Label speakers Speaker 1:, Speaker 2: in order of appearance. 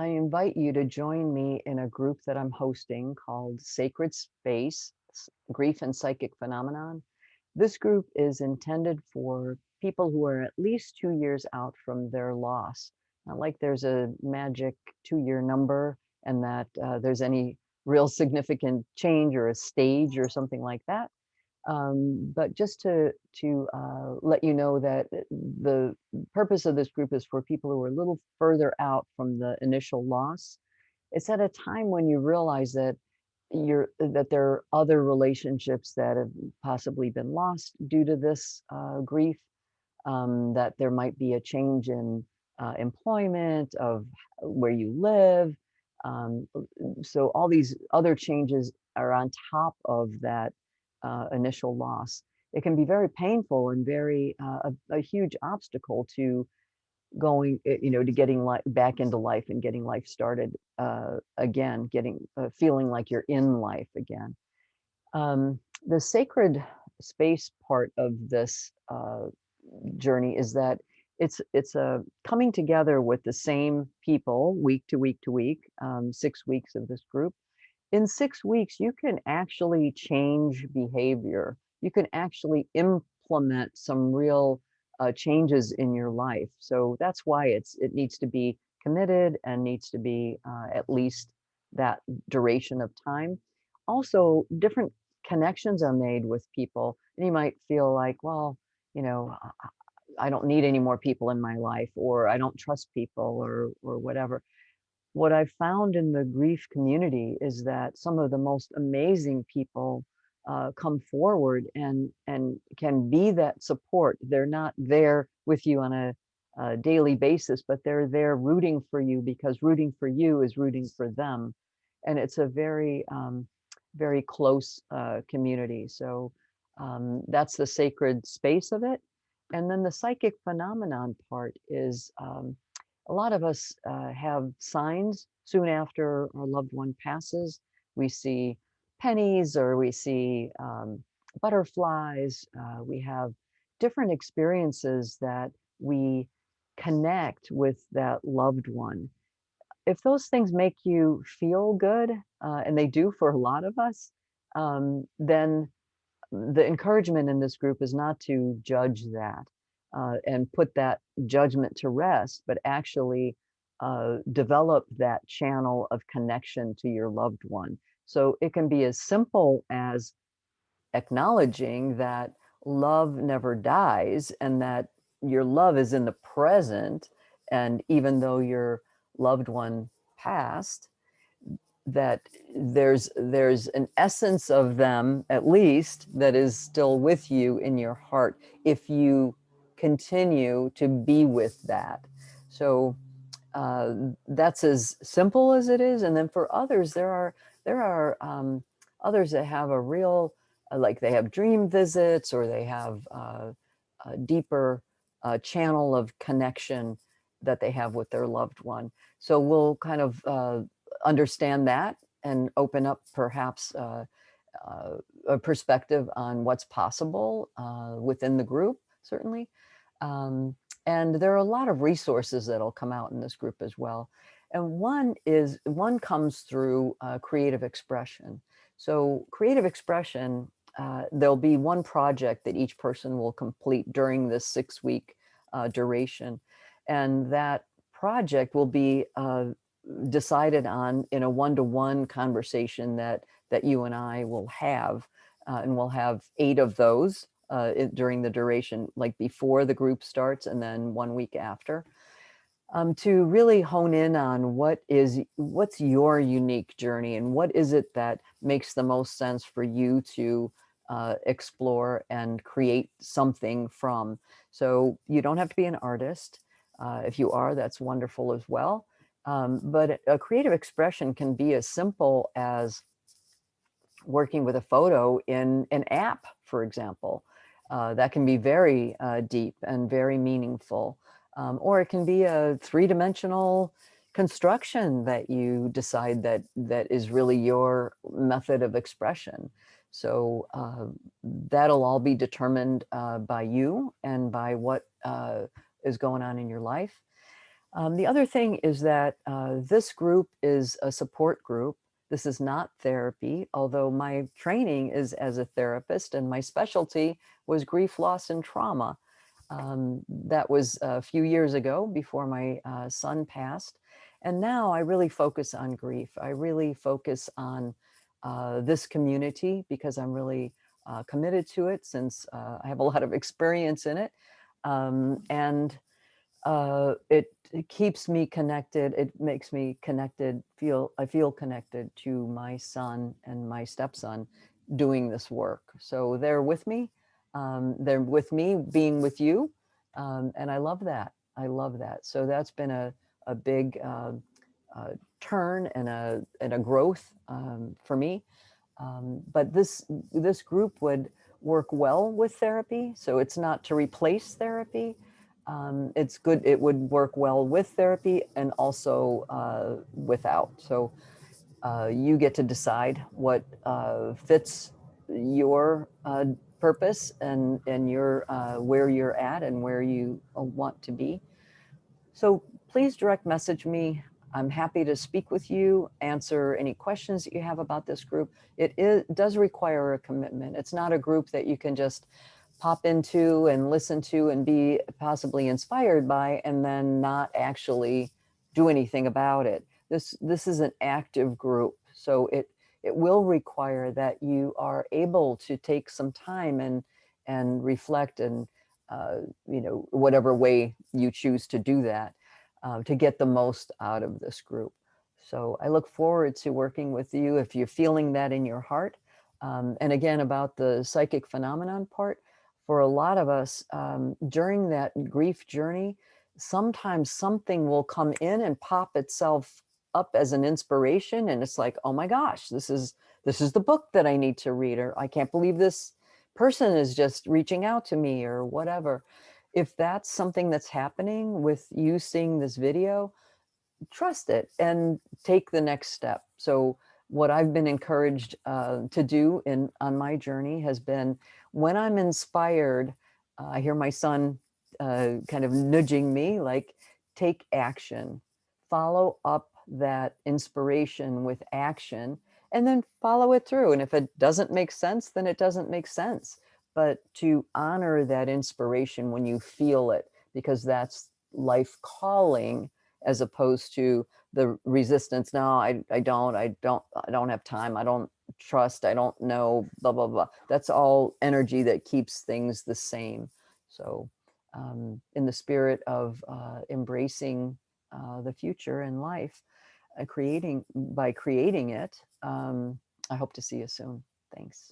Speaker 1: I invite you to join me in a group that I'm hosting called Sacred Space Grief and Psychic Phenomenon. This group is intended for people who are at least 2 years out from their loss. Not like there's a magic 2 year number and that there's any real significant change or a stage or something like that. But just to let you know that the purpose of this group is for people who are a little further out from the initial loss. It's at a time when you realize that there are other relationships that have possibly been lost due to this grief. That there might be a change in employment of where you live. So all these other changes are on top of that initial loss. It can be very painful and very a huge obstacle to going, to getting back into life and getting life started again, getting feeling like you're in life again. The sacred space part of this journey is that it's a coming together with the same people week to week to week, 6 weeks of this group. In 6 weeks, you can actually change behavior. You can actually implement some real changes in your life. So that's why it needs to be committed and needs to be at least that duration of time. Also, different connections are made with people, and you might feel like, well, you know, I don't need any more people in my life, or I don't trust people, or whatever. What I found in the grief community is that some of the most amazing people come forward and can be that support. They're not there with you on a daily basis, but they're there rooting for you, because rooting for you is rooting for them, and it's a very close community. So that's the sacred space of it. And then the psychic phenomenon part is. A lot of us have signs soon after our loved one passes. We see pennies, or we see butterflies. We have different experiences that we connect with that loved one. If those things make you feel good, and they do for a lot of us, then the encouragement in this group is not to judge that and put that judgment to rest, but actually develop that channel of connection to your loved one. So it can be as simple as acknowledging that love never dies and that your love is in the present. And even though your loved one passed, that there's an essence of them, at least, that is still with you in your heart if you continue to be with that. So that's as simple as it is. And then for others, there are others that have a real like they have dream visits, or they have a deeper channel of connection that they have with their loved one. So we'll kind of understand that and open up perhaps a perspective on what's possible within the group, certainly. And there are a lot of resources that'll come out in this group as well. And one comes through creative expression. So creative expression, there'll be one project that each person will complete during this 6 week duration. And that project will be decided on in a one-to-one conversation that you and I will have, and we'll have 8 of those during the duration, like before the group starts and then 1 week after, to really hone in on what's your unique journey and what is it that makes the most sense for you to explore and create something from. So you don't have to be an artist. If you are, that's wonderful as well. But a creative expression can be as simple as working with a photo in an app, for example. That can be very deep and very meaningful. Or it can be a 3-dimensional construction that you decide that is really your method of expression. So that'll all be determined by you and by what is going on in your life. The other thing is that this group is a support group. This is not therapy, although my training is as a therapist and my specialty was grief, loss, and trauma. That was a few years ago before my son passed. And now I really focus on grief. I really focus on this community because I'm really committed to it since I have a lot of experience in it. And it keeps me connected. It makes me connected. I feel connected to my son and my stepson doing this work. So they're with me. They're with me being with you, and I love that. I love that. So that's been a big turn and a growth for me. But this group would work well with therapy. So it's not to replace therapy. It's good. It would work well with therapy and also without. So you get to decide what fits your purpose and your where you're at and where you want to be. So please direct message me. I'm happy to speak with you, answer any questions that you have about this group. Does require a commitment. It's not a group that you can just pop into and listen to and be possibly inspired by and then not actually do anything about it. This is an active group, so it will require that you are able to take some time and reflect and whatever way you choose to do that, to get the most out of this group. So I look forward to working with you if you're feeling that in your heart. And again, about the psychic phenomenon part, for a lot of us during that grief journey, sometimes something will come in and pop itself up as an inspiration. And it's like, oh my gosh, this is the book that I need to read, or I can't believe this person is just reaching out to me, or whatever. If that's something that's happening with you seeing this video, trust it and take the next step. So what I've been encouraged to do on my journey has been, when I'm inspired, I hear my son kind of nudging me, like, take action, follow up that inspiration with action, and then follow it through. And if it doesn't make sense, then it doesn't make sense. But to honor that inspiration when you feel it, because that's life calling, as opposed to the resistance. No, I don't have time. I don't trust. I don't know, blah, blah, blah. That's all energy that keeps things the same. So in the spirit of embracing the future in life, by creating it, I hope to see you soon. Thanks.